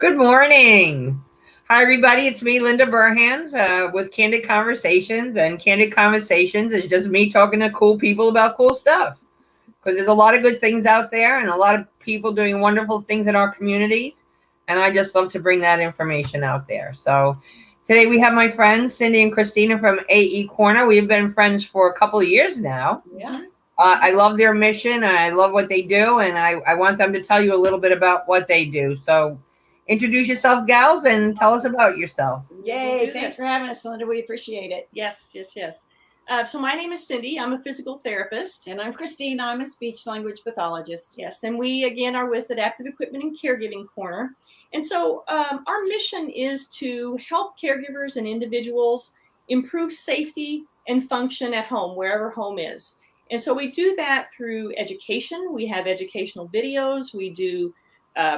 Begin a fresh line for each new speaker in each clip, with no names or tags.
Good morning. Hi, everybody. It's me, Linda Burhans, with Candid Conversations. And Candid Conversations is just me talking to cool people about cool stuff. Because there's a lot of good things out there and a lot of people doing wonderful things in our communities. And I just love to bring that information out there. So today we have my friends, Cindy and Christina from AE Corner. We've been friends for a couple of years now.
Yeah.
I love their mission. And I love what they do. And I want them to tell you a little bit about what they do. So introduce yourself, gals, and tell us about yourself.
Yay. Thanks for having us, Linda. We appreciate it.
Yes. So my name is Cindy. I'm a physical therapist.
And I'm Christina. I'm a speech language pathologist.
Yes. And we, again, are with Adaptive Equipment and Caregiving Corner. And so our mission is to help caregivers and individuals improve safety and function at home, wherever home is. And so we do that through education. We have educational videos. We do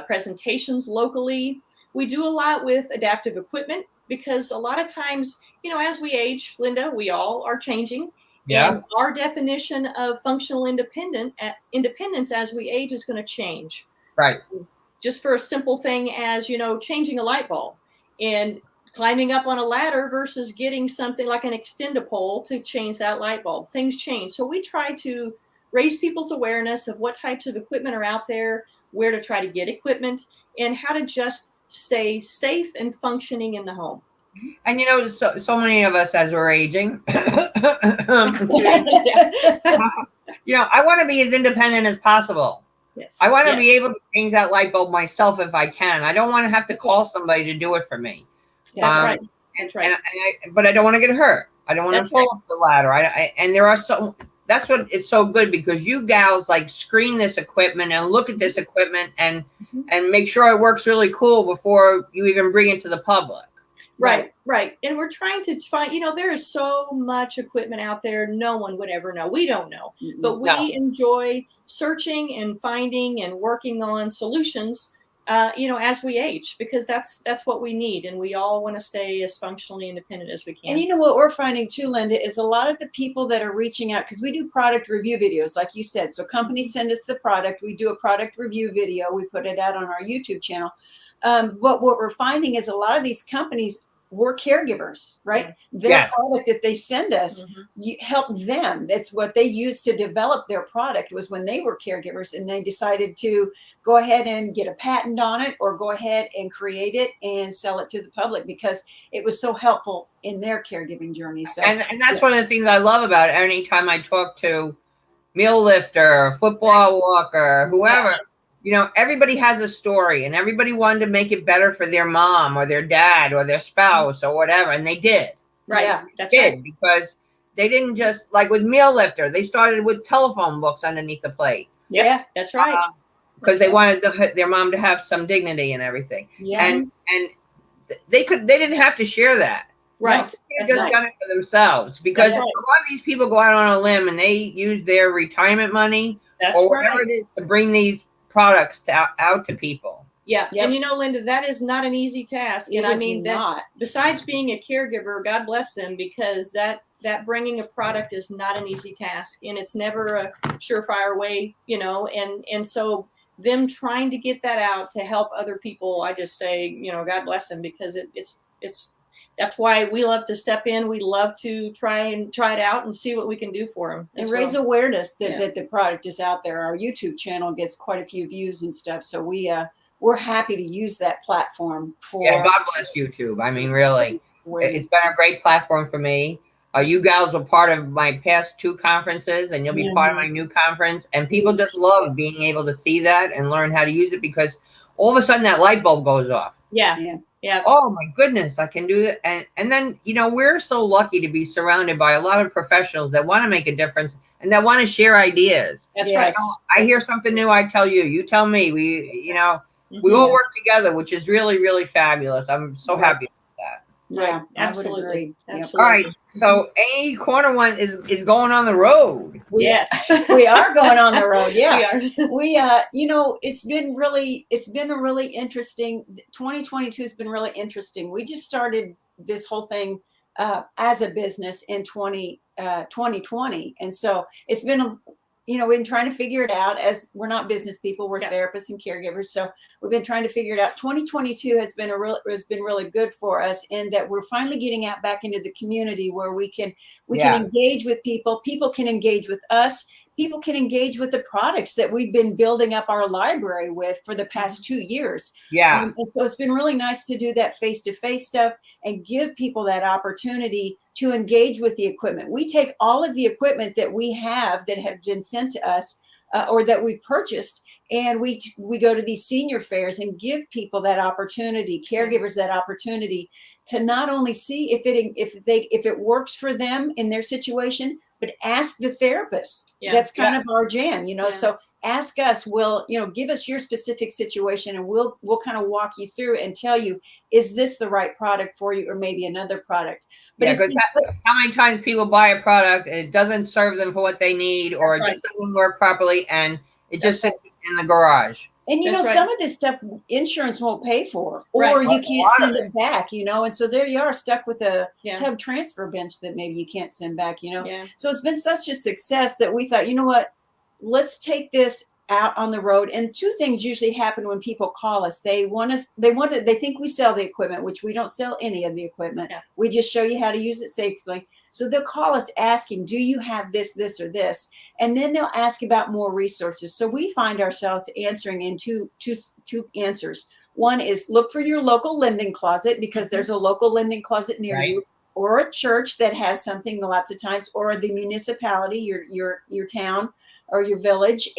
presentations locally. We do a lot with adaptive equipment because a lot of times, as we age, Linda, we all are changing.
Yeah.
And our definition of functional independence as we age is going to change.
Right.
Just for a simple thing as, changing a light bulb and climbing up on a ladder versus getting something like an extend-a-pole to change that light bulb. Things change. So we try to raise people's awareness of what types of equipment are out there, where to try to get equipment, and how to just stay safe and functioning in the home.
And so many of us as we're aging, I want to be as independent as possible.
Yes.
I want to be able to change that light bulb myself if I can. I don't want to have to call somebody to do it for me.
That's right. That's right.
But I don't want to get hurt. I don't want to fall off the ladder. And there are that's what it's so good because you gals like screen this equipment and look at this equipment and make sure it works really cool before you even bring it to the public.
Right. And we're trying to find, there is so much equipment out there. No one would ever know. We don't know, but we enjoy searching and finding and working on solutions, as we age, because that's what we need. And we all want to stay as functionally independent as we can.
And what we're finding too, Linda, is a lot of the people that are reaching out, because we do product review videos, like you said. So companies send us the product. We do a product review video. We put it out on our YouTube channel. But what we're finding is a lot of these companies were caregivers, right? Their product that they send us help them. That's what they used to develop their product was when they were caregivers, and they decided to go ahead and get a patent on it or go ahead and create it and sell it to the public because it was so helpful in their caregiving journey. So,
and that's one of the things I love about it. Anytime I talk to meal lifter, football walker, whoever, everybody has a story and everybody wanted to make it better for their mom or their dad or their spouse or whatever. And they did.
Right.
Yeah,
that's
they did
right.
because they didn't just like with meal lifter. They started with telephone books underneath the plate.
Yeah, that's right.
Because they wanted their mom to have some dignity and everything.
Yeah.
And they didn't have to share that.
Right.
They just got it for themselves because a lot of these people go out on a limb and they use their retirement money or whatever it is to bring these products out to people.
Yeah. Yep. And Linda, that is not an easy task. And I mean, besides being a caregiver, God bless them, because that bringing a product is not an easy task and it's never a surefire way, and so them trying to get that out to help other people, I just say, God bless them, because it's that's why we love to step in. We love to try it out and see what we can do for them.
And raise awareness that the product is out there. Our YouTube channel gets quite a few views and stuff. So we're happy to use that platform for.
Yeah, God bless YouTube. I mean, really, it's been a great platform for me. You gals were part of my past 2 conferences and you'll be part of my new conference. And people just love being able to see that and learn how to use it because all of a sudden that light bulb goes off.
Yeah.
Oh my goodness, I can do that. And then, we're so lucky to be surrounded by a lot of professionals that want to make a difference and that want to share ideas.
That's right.
I hear something new, I tell you, you tell me. We all work together, which is really, really fabulous. I'm so happy.
Yeah,
absolutely.
All right. So AE Corner One is going on the road.
Yes,
we are going on the road. Yeah,
we
are. It's been a really interesting. 2022 has been really interesting. We just started this whole thing as a business in 2020, and so it's been you know, we've been trying to figure it out, as we're not business people, we're therapists and caregivers. So we've been trying to figure it out. 2022 has been really good for us in that we're finally getting out back into the community where we can engage with people. People can engage with us. People can engage with the products that we've been building up our library with for the past 2 years.
Yeah.
And so it's been really nice to do that face-to-face stuff and give people that opportunity to engage with the equipment. We take all of the equipment that we have that has been sent to us or that we purchased, and we go to these senior fairs and give people that opportunity, caregivers that opportunity to not only see if it works for them in their situation, but ask the therapist. That's kind of our jam, you know. So ask us, give us your specific situation, and we'll kind of walk you through and tell you, is this the right product for you, or maybe another product. But
how many times people buy a product and it doesn't serve them for what they need, or it just doesn't work properly, and it just sits in the garage.
And you know, some of this stuff insurance won't pay for, or you can't send it back, you know. And so there you are, stuck with a tub transfer bench that maybe you can't send back, you know. So it's been such a success that we thought, you know what, let's take this out on the road. And two things usually happen when people call us. They think we sell the equipment, which we don't sell any of the equipment. We just show you how to use it safely. So they'll call us asking, do you have this, this, or this? And then they'll ask about more resources. So we find ourselves answering in two answers. One is look for your local lending closet, because there's a local lending closet near you, or a church that has something lots of times, or the municipality, your town or your village,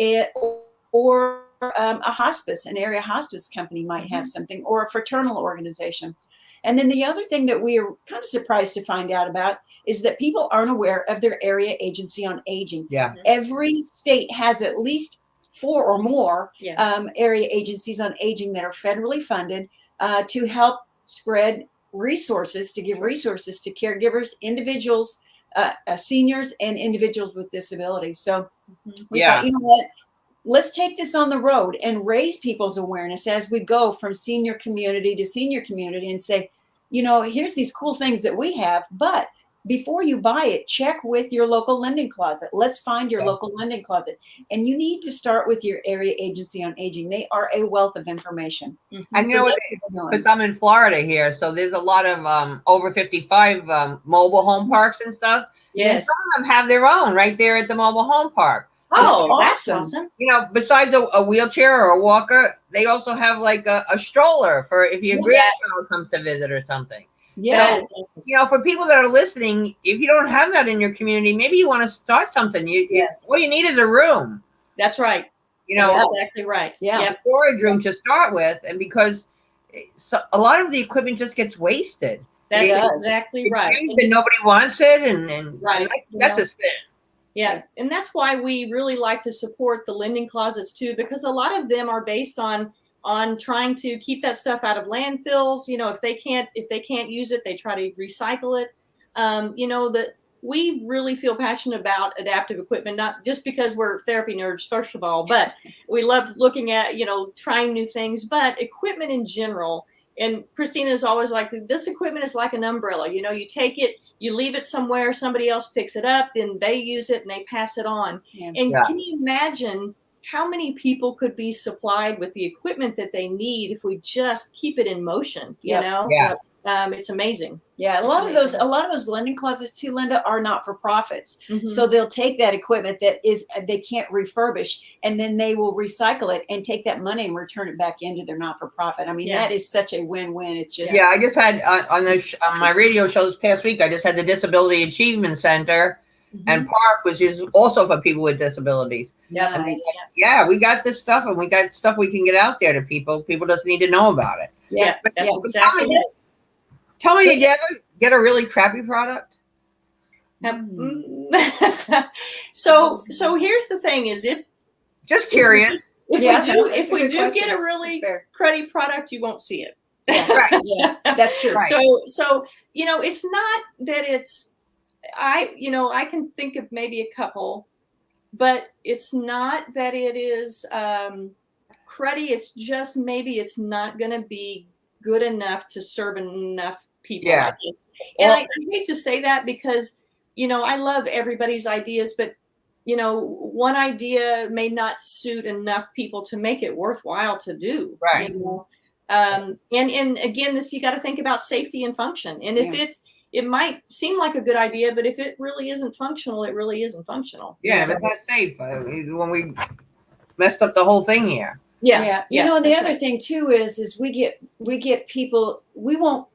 or a hospice, an area hospice company might have something, or a fraternal organization. And then the other thing that we are kind of surprised to find out about is that people aren't aware of their area agency on aging. Every state has at least 4 or more area agencies on aging that are federally funded to help spread resources, to give resources to caregivers, individuals, seniors, and individuals with disabilities. So we thought, you know what? Let's take this on the road and raise people's awareness as we go from senior community to senior community, and say, you know, here's these cool things that we have, but before you buy it, check with your local lending closet. Let's find your local lending closet. And you need to start with your area agency on aging. They are a wealth of information.
And you know, because I'm in Florida here, so there's a lot of over 55 mobile home parks and stuff. And some of them have their own right there at the mobile home park.
Oh, that's awesome.
You know, besides a wheelchair or a walker, they also have like a stroller for if your grandchild comes to visit or something. So, you know, for people that are listening, if you don't have that in your community, maybe you want to start something. All you need is a room.
That's right.
You know,
that's exactly right.
A storage room to start with, and because a lot of the equipment just gets wasted.
That's exactly right.
And nobody wants it, and that's a sin.
Yeah, and that's why we really like to support the lending closets too, because a lot of them are based on trying to keep that stuff out of landfills. You know, if they can't use it, they try to recycle it. You know, that we really feel passionate about adaptive equipment, not just because we're therapy nerds, first of all, but we love looking at, you know, trying new things, but equipment in general. And Christina is always like, this equipment is like an umbrella. You know, you take it, you leave it somewhere, somebody else picks it up, then they use it and they pass it on. And can you imagine how many people could be supplied with the equipment that they need if we just keep it in motion? You know, it's amazing.
A lot of those lending closets too, Linda, are not for profits. So they'll take that equipment that they can't refurbish, and then they will recycle it and take that money and return it back into their not for profit. I mean, that is such a win-win. It's just
I just had on my radio show this past week, I just had the Disability Achievement Center and Park, which is also for people with disabilities. We got this stuff, and we got stuff we can get out there to people. People just need to know about it.
Exactly.
Tell me, did you ever get a really crappy product?
So here's the thing: is
just curious.
If we do get a really cruddy product, you won't see it.
That's true.
So you know, it's not that it's I can think of maybe a couple, but it's not that it is cruddy. It's just maybe it's not going to be good enough to serve enough people. I think. And I hate to say that because, you know, I love everybody's ideas, but one idea may not suit enough people to make it worthwhile to do.
Right.
And again, you got to think about safety and function. And if it might seem like a good idea, but if it really isn't functional, it really isn't functional.
Yeah, if it's not safe. When we messed up the whole thing here.
Yeah. The other thing too is we get people, we won't,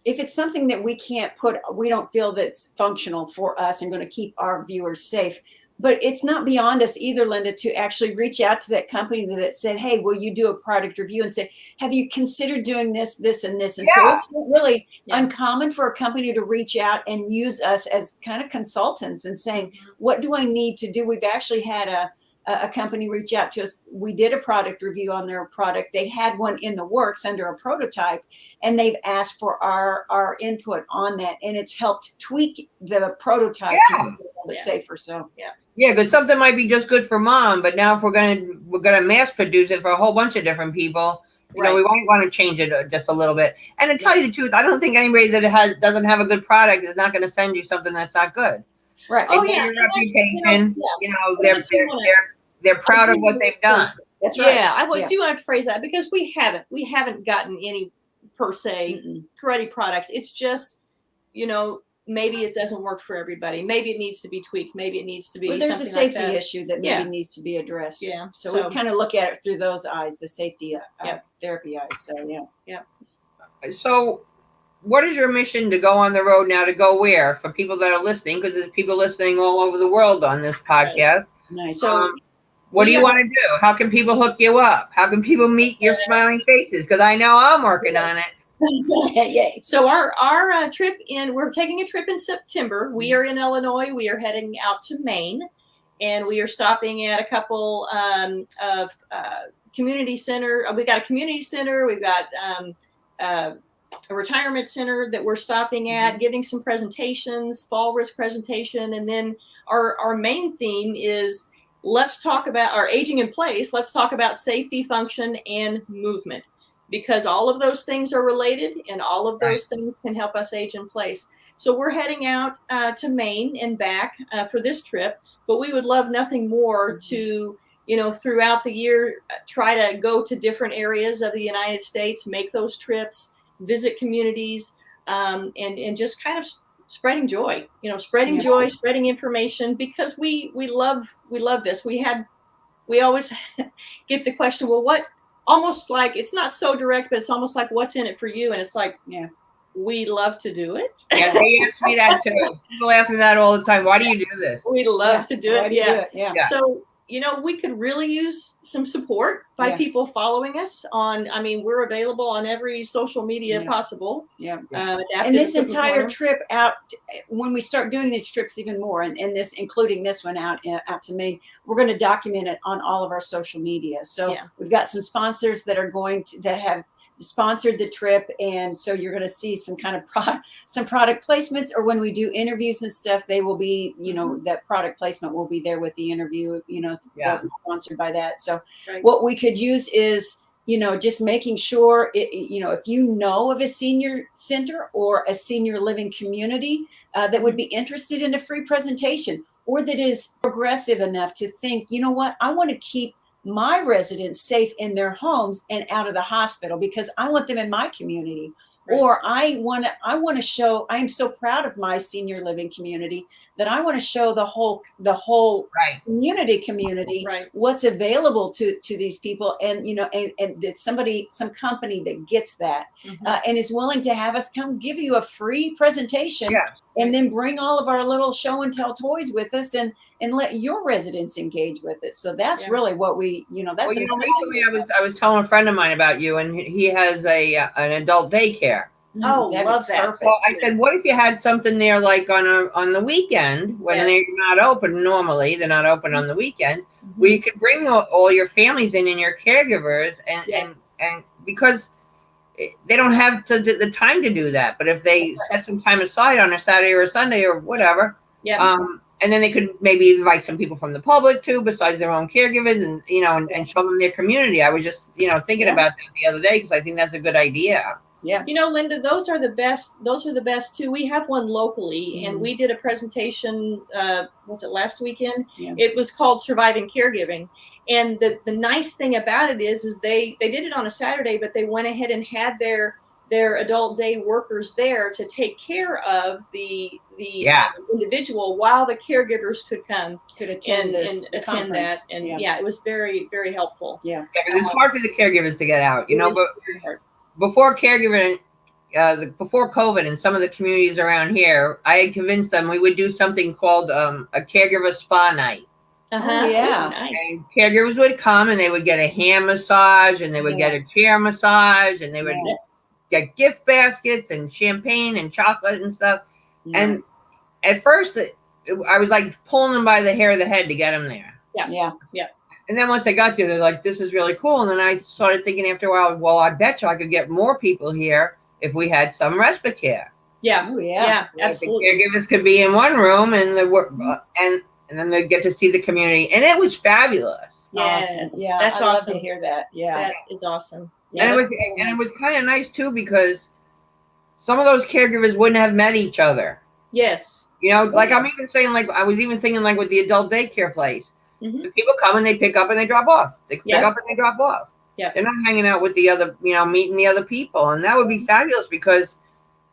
if it's something that we don't feel that's functional for us and going to keep our viewers safe, but it's not beyond us either, Linda, to actually reach out to that company that said, hey, will you do a product review, and say, have you considered doing this, this, and this? And so it's really uncommon for a company to reach out and use us as kind of consultants and saying, what do I need to do? We've actually had a company reach out to us. We did a product review on their product. They had one in the works under a prototype, and they've asked for our input on that, and it's helped tweak the prototype to be a little bit safer. So
because something might be just good for mom, but now if we're gonna mass produce it for a whole bunch of different people, we might want to change it just a little bit. And to tell you the truth, I don't think anybody that doesn't have a good product is not going to send you something that's not good.
Right.
They know your reputation. They're proud of what they've done.
That's right.
Yeah, I do want to phrase that, because we haven't gotten any per se karate products. It's just, maybe it doesn't work for everybody. Maybe it needs to be tweaked. Maybe it needs to be.
Well, there's a safety issue that maybe needs to be addressed.
Yeah.
So we kind of look at it through those eyes, the safety therapy eyes. So
So, what is your mission to go on the road now? To go where, for people that are listening? Because there's people listening all over the world on this podcast.
Nice.
So, what do you want to do? How can people hook you up? How can people meet your smiling faces? Because I know I'm working on it.
Yay.
So our trip we're taking a trip in September. We are in Illinois. We are heading out to Maine, and we are stopping at a couple of community center. We got a community center. We've got a retirement center that we're stopping at, giving some presentations, fall risk presentation, and then our main theme is, let's talk about our aging in place. Let's talk about safety, function, and movement, because all of those things are related, and all of those things can help us age in place. So we're heading out to Maine and back for this trip, but we would love nothing more to, throughout the year, try to go to different areas of the United States, make those trips, visit communities, and just kind of spreading joy, joy, spreading information, because we love this. We always get the question, well, what, almost like, it's not so direct, but it's almost like, what's in it for you? And it's like, we love to do it.
Yeah, they ask me that too. People ask me that all the time. Why do you do this?
We love to do it.
Yeah.
So, we could really use some support by people following us on, we're available on every social media possible.
And this entire trip out, when we start doing these trips even more, and this, including this one out to Maine, we're going to document it on all of our social media. So we've got some sponsors that are that have sponsored the trip, and so you're going to see some kind of some product placements, or when we do interviews and stuff, they will be, that product placement will be there with the interview, they'll be sponsored by that. So what we could use is, just making sure if you know of a senior center or a senior living community that would be interested in a free presentation, or that is progressive enough to think, what, I want to keep my residents safe in their homes and out of the hospital, because I want them in my community. Or I want to show, I'm so proud of my senior living community that I want to show the whole community what's available to these people, and and that some company that gets that and is willing to have us come give you a free presentation, and then bring all of our little show and tell toys with us, and let your residents engage with it. So that's really what we, that's.
Well, recently I was telling a friend of mine about you, and he has an adult daycare.
Oh, love that.
Well, I said, what if you had something there, like on the weekend when they're not open? Normally, they're not open on the weekend. Where you could bring all your families in and your caregivers, and because they don't have the time to do that. But if they set some time aside on a Saturday or a Sunday or whatever, and then they could maybe invite some people from the public too, besides their own caregivers, and and show them their community. I was just thinking about that the other day, because I think that's a good idea.
Yeah.
You know, Linda, those are the best. Those are the best too. We have one locally, and we did a presentation. Was it last weekend?
Yeah.
It was called Surviving Caregiving. And the nice thing about it is they did it on a Saturday, but they went ahead and had their adult day workers there to take care of the individual while the caregivers could attend that. And it was very, very helpful.
Yeah.
Because it's hard for the caregivers to get out, you know, but before caregiving, before COVID in some of the communities around here, I had convinced them we would do something called a caregiver spa night.
Oh, yeah.
Nice.
And caregivers would come and they would get a hand massage and they would get a chair massage and they would get gift baskets and champagne and chocolate and stuff. And at first I was like pulling them by the hair of the head to get them there.
Yeah.
And then once I got there, they're like, this is really cool. And then I started thinking after a while, well, I bet you I could get more people here if we had some respite care.
Yeah.
Oh, yeah.
Yeah, absolutely.
The caregivers could be in one room and and then they get to see the community. And it was fabulous.
Yes.
Awesome. Yeah.
That's
I love
awesome
to hear that. Yeah.
That is awesome.
And it was kind of nice too, because some of those caregivers wouldn't have met each other.
Yes.
You know, like I'm even saying, like I was even thinking, like with the adult daycare place, the people come and they pick up and they drop off. They pick up and they drop off.
Yeah.
They're not hanging out with the other, you know, meeting the other people, and that would be fabulous because,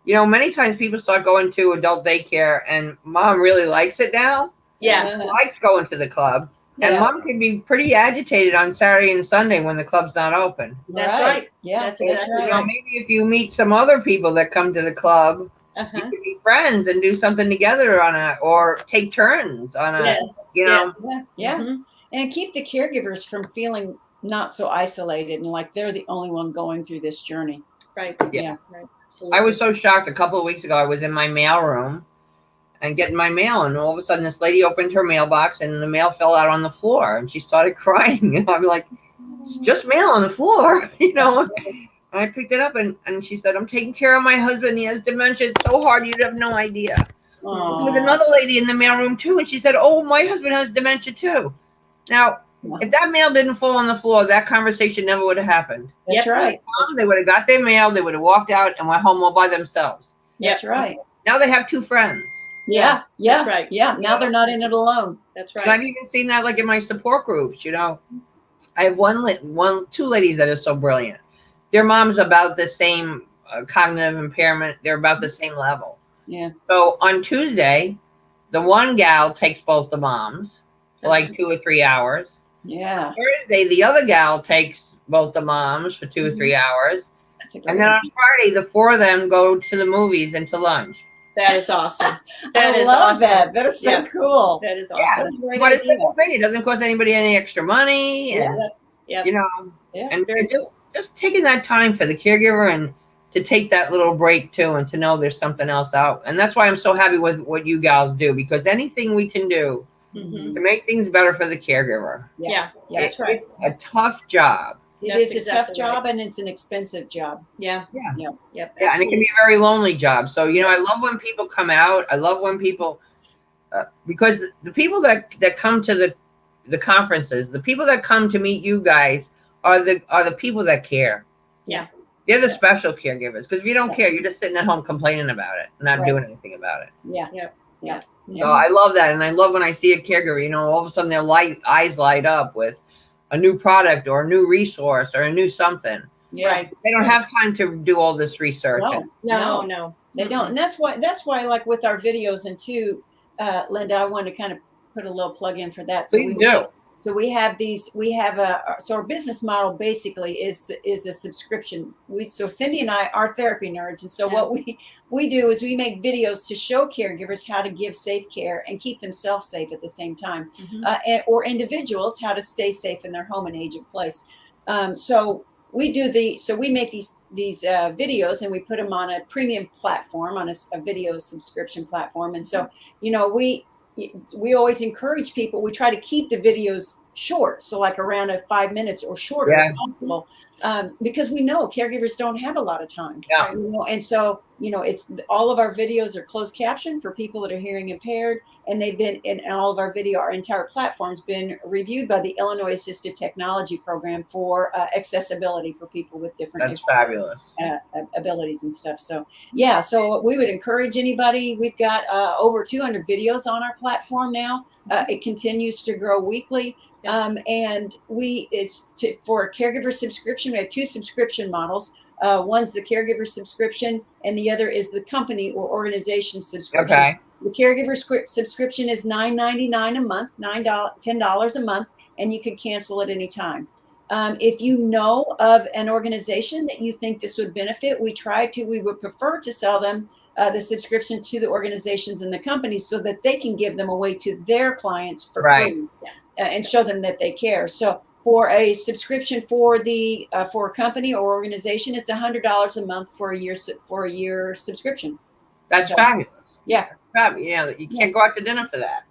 you know, many times people start going to adult daycare and mom really likes it now.
Yeah.
Likes going to the club. And mom can be pretty agitated on Saturday and Sunday when the club's not open.
That's right.
Yeah.
That's exactly right.
You know, maybe if you meet some other people that come to the club, you could be friends and do something together or take turns on a, you know.
Yeah. And keep the caregivers from feeling not so isolated and like they're the only one going through this journey.
Right.
Yeah.
Right.
I was so shocked a couple of weeks ago. I was in my mail room and getting my mail, and all of a sudden this lady opened her mailbox and the mail fell out on the floor and she started crying. And I'm like, it's just mail on the floor, you know. And I picked it up and she said, I'm taking care of my husband. He has dementia. It's so hard. You'd have no idea. There was another lady in the mail room too, and she said, oh, my husband has dementia too. Now, if that mail didn't fall on the floor, that conversation never would have happened.
That's right.
They would have got their mail, they would have walked out and went home all by themselves.
That's right.
Now they have two friends.
Yeah.
That's right.
Yeah. Now they're not in it alone.
That's right.
And I've even seen that like in my support groups, you know. I have two ladies that are so brilliant. Their mom's about the same cognitive impairment. They're about the same level.
Yeah.
So on Tuesday, the one gal takes both the moms for like 2 or 3 hours.
Yeah.
Thursday, the other gal takes both the moms for 2 or 3 hours.
That's a great
And then on Friday, the four of them go to the movies and to lunch.
That is awesome.
I love that. That is so cool.
That is
Yeah,
awesome.
but it's a simple thing. It doesn't cost anybody any extra money. And, you know, and just taking that time for the caregiver and to take that little break too, and to know there's something else out. And that's why I'm so happy with what you gals do, because anything we can do to make things better for the caregiver.
Yeah, that's right.
It's a tough job.
It is a tough job and it's an expensive job.
Yeah.
And it can be a very lonely job. So, you know, I love when people come out. I love when people, because the people that come to the conferences, the people that come to meet you guys are the people that care.
Yeah.
They're the special caregivers, because if you don't care, you're just sitting at home complaining about it, not doing anything about it.
Yeah.
So I love that. And I love when I see a caregiver, you know, all of a sudden their eyes light up with a new product or a new resource or a new something.
Right.
They don't have time to do all this research.
No.
They don't. And that's why like with our videos and too, Linda, I want to kind of put a little plug in for that.
Please do.
So we have so our business model basically is a subscription. So Cindy and I are therapy nerds. And so what we do is we make videos to show caregivers how to give safe care and keep themselves safe at the same time, or individuals how to stay safe in their home and age and place. So we make these videos and we put them on a premium platform, on a video subscription platform. And so, you know, we always encourage people. We try to keep the videos short, so like around 5 minutes or shorter if possible, because we know caregivers don't have a lot of time. You know? And so you know, it's all of our videos are closed captioned for people that are hearing impaired, and they've been in all of our video. Our entire platform's been reviewed by the Illinois Assistive Technology Program for accessibility for people with different
That's fabulous.
abilities and stuff. So yeah, so we would encourage anybody. We've got over 200 videos on our platform now. It continues to grow weekly. And for a caregiver subscription, we have 2 subscription models. One's the caregiver subscription, and the other is the company or organization subscription.
Okay.
The caregiver subscription is $9.99 a month, $10 a month, and you can cancel at any time. If you know of an organization that you think this would benefit, we would prefer to sell them the subscription to the organizations and the companies so that they can give them away to their clients for free and show them that they care. So for a subscription for a company or organization, it's $100 a month for a year subscription.
That's fabulous.
Yeah.
Fabulous. Yeah, you can't go out to dinner for that.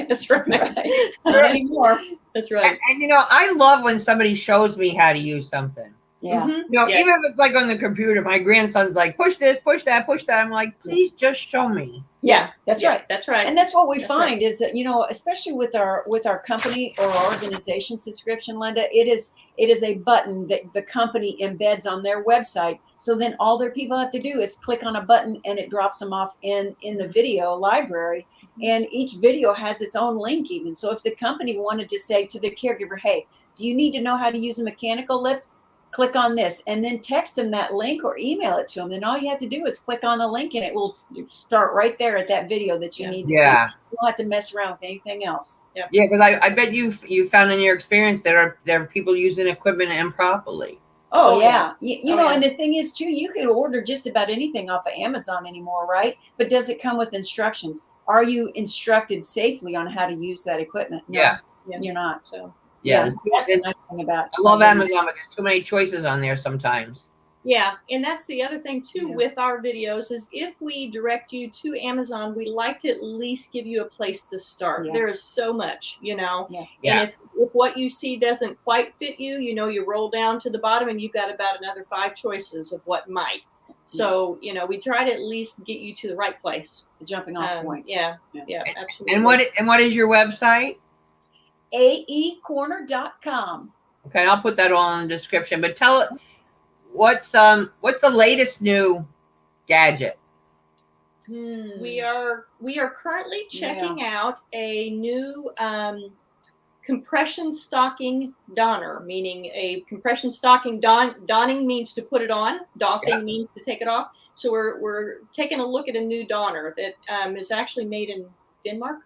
That's right. Not anymore.
That's right.
And you know, I love when somebody shows me how to use something.
Yeah.
You know, even if it's like on the computer, my grandson's like, push this, push that, push that. I'm like, please just show me.
Yeah, that's right.
That's right.
And that's what we find is that, you know, especially with our company or organization subscription, Linda, it is a button that the company embeds on their website. So then all their people have to do is click on a button and it drops them off in the video library. And each video has its own link even. So if the company wanted to say to the caregiver, hey, do you need to know how to use a mechanical lift? Click on this, and then text them that link or email it to them. Then all you have to do is click on the link and it will start right there at that video that you need to see. You don't have to mess around with anything else.
Yeah, because I bet you found in your experience there are people using equipment improperly.
Oh yeah. You know, and the thing is too, you can order just about anything off of Amazon anymore, right? But does it come with instructions? Are you instructed safely on how to use that equipment? No,
Yes.
You're not. So
yes,
that's the nice thing about it.
I love Amazon, but there's too many choices on there sometimes.
Yeah, and that's the other thing too with our videos is if we direct you to Amazon, we like to at least give you a place to start. There is so much, you know. And if what you see doesn't quite fit you, you know, you roll down to the bottom and you've got about another 5 choices of what might. So, you know, we try to at least get you to the right place.
The jumping off point.
Yeah, absolutely.
And what is your website?
aecorner.com.
Okay, I'll put that all in the description. But tell it what's the latest new gadget?
We are currently checking out a new compression stocking donner, meaning a compression stocking donning means to put it on, doffing means to take it off. So we're taking a look at a new donner that is actually made in Denmark.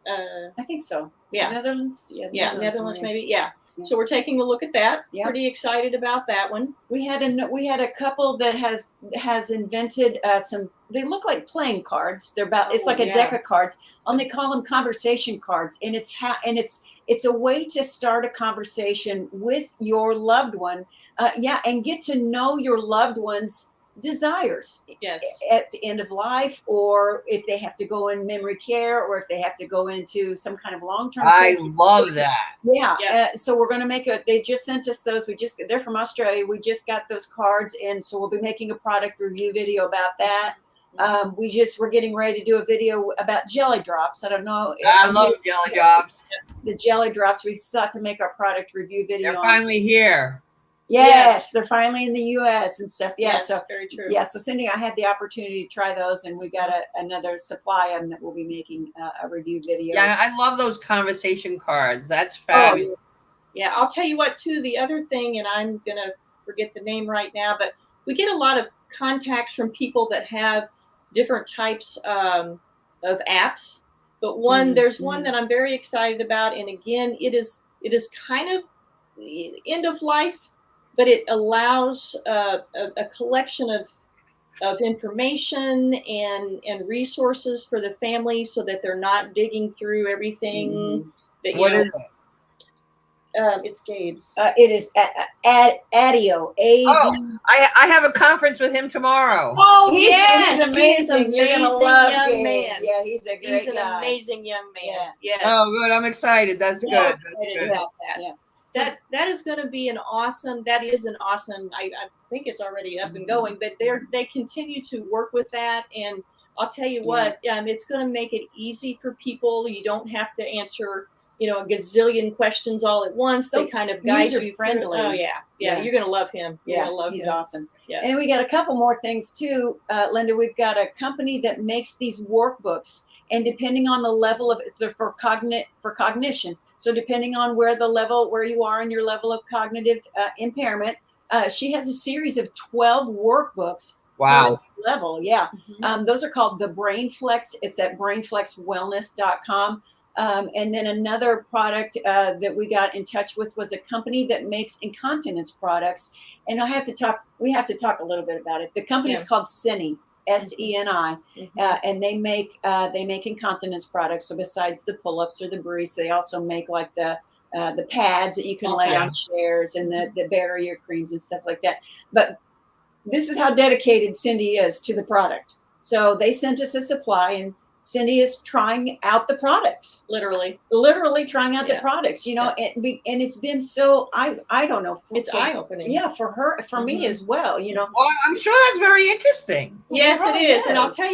I think so.
Yeah.
Netherlands.
Netherlands maybe. Yeah. So we're taking a look at that. Pretty excited about that one.
We had a couple that has invented some. They look like playing cards. They're about. It's like a deck of cards. And they call them conversation cards. And it's a way to start a conversation with your loved one. And get to know your loved one's desires at the end of life, or if they have to go in memory care, or if they have to go into some kind of long-term care.
I love that.
So we're going to they just sent us those. They're from Australia. We just got those cards, and so we'll be making a product review video about that. We're getting ready to do a video about jelly drops. I don't know.
I love jelly drops.
The jelly drops. We sought to make our product review video.
They're finally here.
Yes, they're finally in the U.S. and stuff. So
very true.
So Cindy, I had the opportunity to try those, and we got another supply of them that we'll be making a review video.
Yeah, I love those conversation cards. That's fabulous.
Yeah, I'll tell you what too. The other thing, and I'm gonna forget the name right now, but we get a lot of contacts from people that have different types of apps. But there's one that I'm very excited about, and again, it is kind of end of life. But it allows a collection of information and resources for the family, so that they're not digging through everything.
What is it?
It's Gabe's.
It is Adio.
I have a conference with him tomorrow.
Oh,
he's amazing.
You're gonna love young man.
Yeah, he's a great
guy. Amazing young man.
Yeah.
Yes.
Oh, good. I'm excited. That's good.
About that. Yeah.
that is going to be an awesome. That is an awesome. I think it's already up and going, but they continue to work with that, and I'll tell you what, it's going to make it easy for people. You don't have to answer, a gazillion questions all at once. They kind of guide you
user-friendly.
through. Oh yeah. You're going to love him. You're
Yeah,
gonna love
he's
him.
awesome.
Yeah.
And we got a couple more things too, Linda. We've got a company that makes these workbooks, and depending on the level of for cognition. So depending on where you are in your level of cognitive impairment, she has a series of 12 workbooks.
Wow.
Level, yeah. Those are called the Brain Flex. It's at brainflexwellness.com. And then another product that we got in touch with was a company that makes incontinence products. And we have to talk a little bit about it. The company's called Seni, SENI, and they make incontinence products. So besides the pull-ups or the briefs, they also make like the pads that you can lay on chairs, and the barrier creams and stuff like that. But this is how dedicated Cindy is to the product. So they sent us a supply, and Cindy is trying out the products.
Literally
trying out the products, and it's been so, I don't know.
It's eye-opening.
Yeah, for her, for me as well,
Well, I'm sure that's very interesting.
Yes, it is. And I'll tell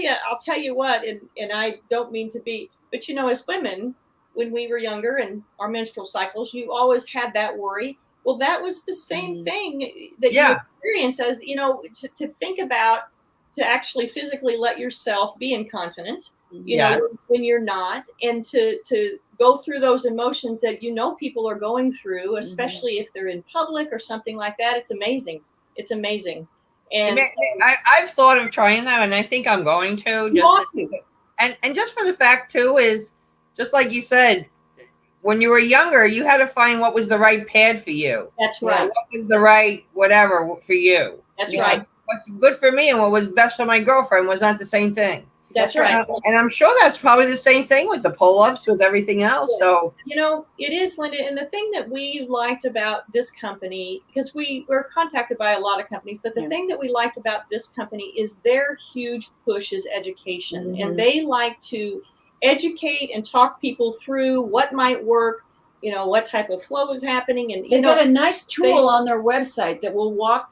you what, and I don't mean to be, but as women, when we were younger and our menstrual cycles, you always had that worry. Well, that was the same thing that you experience as, to think about, to actually physically let yourself be incontinent, when you're not, and to go through those emotions that people are going through, especially if they're in public or something like that. It's amazing. It's amazing. And
I've thought of trying that, and I think I'm going to. And just for the fact too is, just like you said, when you were younger, you had to find what was the right pad for you.
That's right.
What was the right whatever for you.
That's right.
What's good for me and what was best for my girlfriend was not the same thing.
That's right.
And I'm sure that's probably the same thing with the pull-ups, with everything else. So
it is, Linda. And the thing that we liked about this company, because we were contacted by a lot of companies, but the thing that we liked about this company is their huge push is education, and they like to educate and talk people through what might work, what type of flow is happening. And
they've got a nice tool on their website that will walk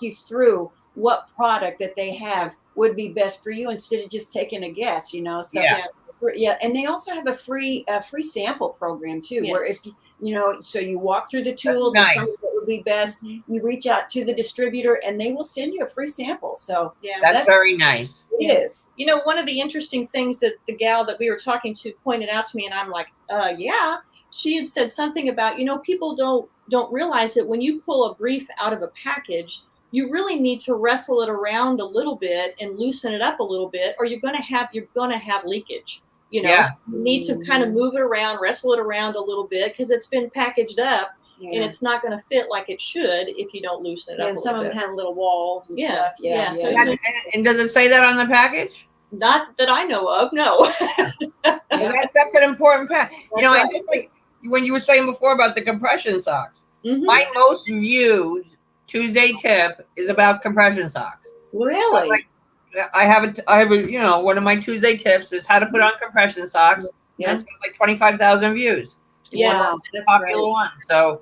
you through what product that they have would be best for you, instead of just taking a guess, So and they also have a free sample program too, where if so you walk through the tool, determine what would be best. You reach out to the distributor, and they will send you a free sample. So
that's very nice.
It is.
One of the interesting things that the gal that we were talking to pointed out to me, and I'm like, she had said something about, people don't realize that when you pull a brief out of a package, you really need to wrestle it around a little bit and loosen it up a little bit, or you're going to have leakage. You need to kind of move it around, wrestle it around a little bit, because it's been packaged up, and it's not going to fit like it should if you don't loosen it up.
And some of them have little walls and stuff.
So
and does it say that on the package?
Not that I know of. No.
That's an important part. I just like when you were saying before about the compression socks. My most viewed Tuesday tip is about compression socks.
Really?
I have one of my Tuesday tips is how to put on compression socks. And it's got like 25,000 views.
Wow,
that's a popular one. So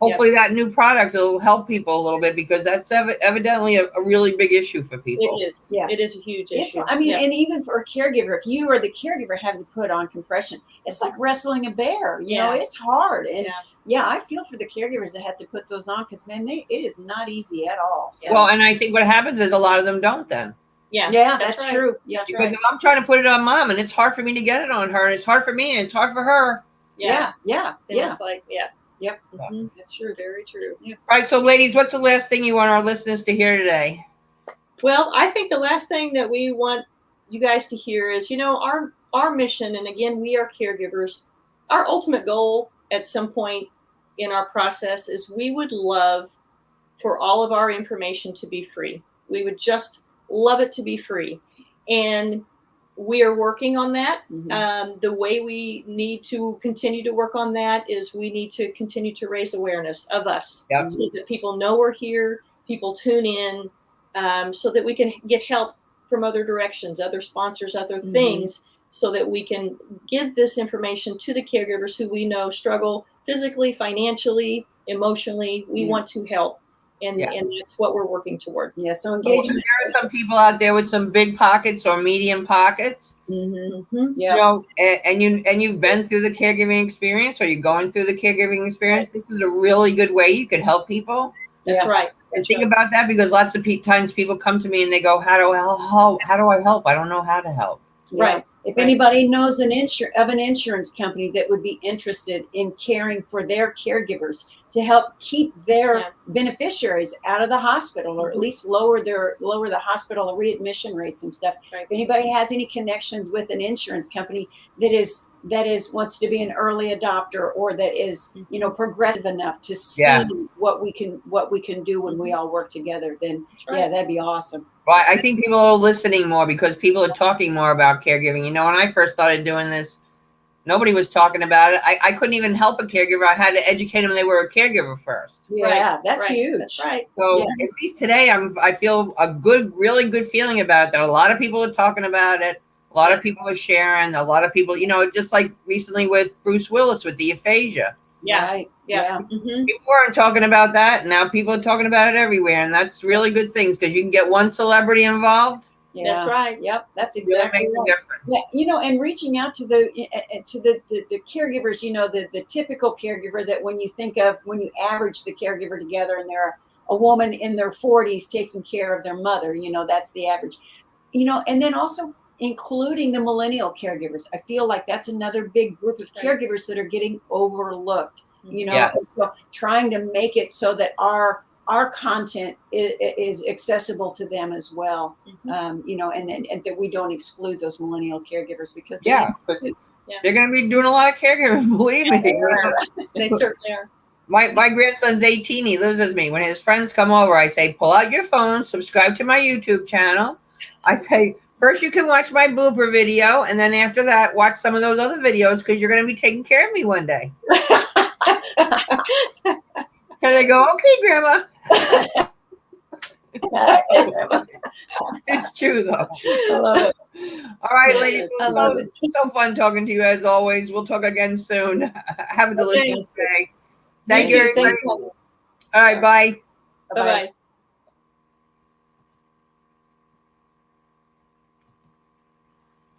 hopefully that new product will help people a little bit, because that's evidently a really big issue for people.
It is. It is a huge issue.
And even for a caregiver, if you are the caregiver having to put on compression, it's like wrestling a bear. It's hard. And I feel for the caregivers that have to put those on, because man, it is not easy at all. So.
Well, and I think what happens is a lot of them don't then.
That's true. Yeah,
because if I'm trying to put it on mom, and it's hard for me to get it on her, and it's hard for me, and it's hard for her.
It's like,
Yep. That's true. Very true.
All right. So ladies, what's the last thing you want our listeners to hear today?
Well, I think the last thing that we want you guys to hear is, our mission, and again, we are caregivers. Our ultimate goal at some point in our process is we would love for all of our information to be free. We would just love it to be free. And we are working on that. The way we need to continue to work on that is we need to continue to raise awareness of us, so that people know we're here, people tune in, so that we can get help from other directions, other sponsors, other things, so that we can give this information to the caregivers who we know struggle physically, financially, emotionally. We want to help. And that's what we're working toward.
Yeah. So
So
engagement.
there are some people out there with some big pockets or medium pockets.
Mm-hmm.
Yeah.
You know, and you've been through the caregiving experience, or you're going through the caregiving experience. This is a really good way you could help people.
That's right.
And think about that, because lots of times people come to me and they go, "How do I help? How do I help? I don't know how to help."
Yeah.
Right.
If anybody knows an insurance company that would be interested in caring for their caregivers to help keep their beneficiaries out of the hospital, or at least lower the hospital readmission rates and stuff.
Right.
If anybody has any connections with an insurance company that is wants to be an early adopter, or that is, you know, progressive enough to see what we can do when we all work together, then yeah, that'd be awesome.
Well, I think people are listening more because people are talking more about caregiving. You know, when I first started doing this, nobody was talking about it. I couldn't even help a caregiver. I had to educate them they were a caregiver first.
Yeah, that's huge.
That's right.
So at least today, I feel a really good feeling about it, that a lot of people are talking about it. A lot of people are sharing. A lot of people, you know, just like recently with Bruce Willis with the aphasia.
Yeah.
Right.
Yeah. Mm-hmm.
People weren't talking about that. Now people are talking about it everywhere, and that's really good things, because you can get one celebrity involved.
Yeah.
That's right.
Yep. That's exactly
really
right. Yeah, you know, and reaching out to the caregivers, you know, the typical caregiver that when you think of, when you average the caregiver together, and they're a woman in their 40s taking care of their mother, you know, that's the average. You know, and then also including the millennial caregivers. I feel like that's another big group of caregivers that are getting overlooked, you know, and so trying to make it so that our content is accessible to them as well. You know, and that we don't exclude those millennial caregivers, because
they're going to be doing a lot of caregiving, believe me.
They certainly are.
My grandson's 18. He lives with me. When his friends come over, I say, pull out your phone, subscribe to my YouTube channel. I say, first you can watch my blooper video, and then after that, watch some of those other videos, because you're going to be taking care of me one day. And they go, okay, Grandma. It's true, though.
I love it.
All right, ladies.
I love it.
So fun talking to you as always. We'll talk again soon. Have a delicious day. Thank you, everybody. All right, bye.
Bye-bye.